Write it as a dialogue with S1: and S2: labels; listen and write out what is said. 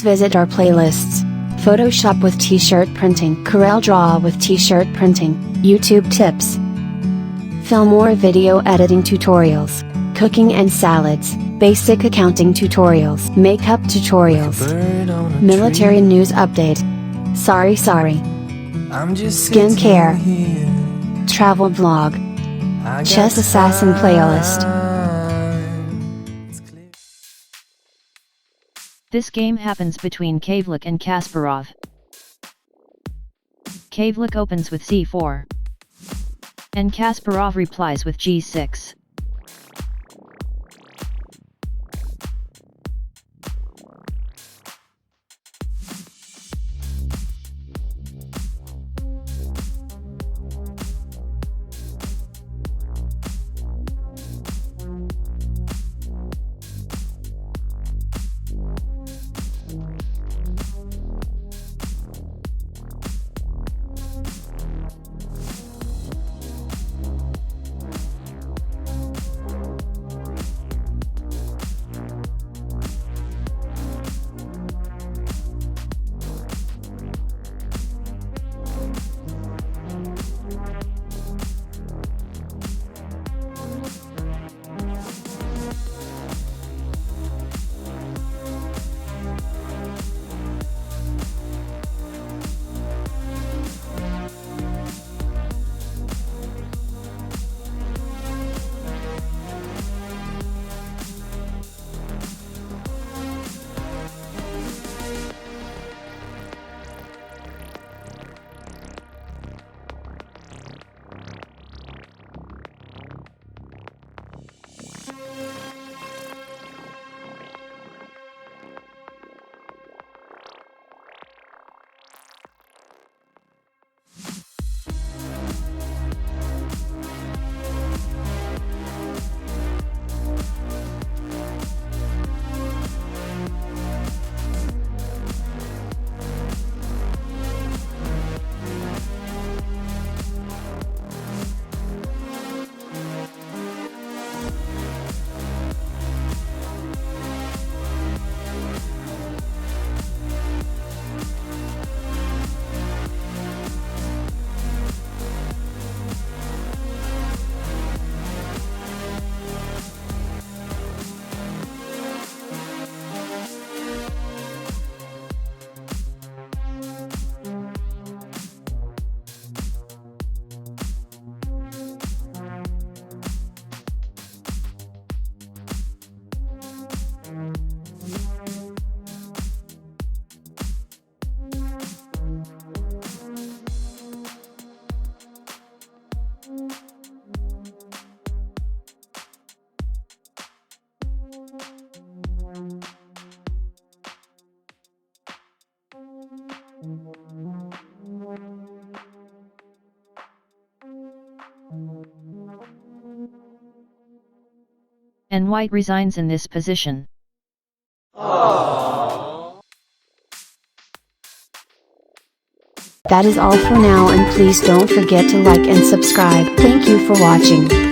S1: Please visit our playlists. Photoshop with t-shirt printing, Corel Draw with t-shirt printing, YouTube tips, film or video editing tutorials, cooking and salads, basic accounting tutorials, makeup tutorials, military news update, sorry, skincare, travel vlog, chess assassin playlist.
S2: This game happens between Kavelec and Kasparov. Kavelec opens with c4, and Kasparov replies with g6. And white resigns in this position.
S1: That is all for now, and please don't forget to like and subscribe. Thank you for watching.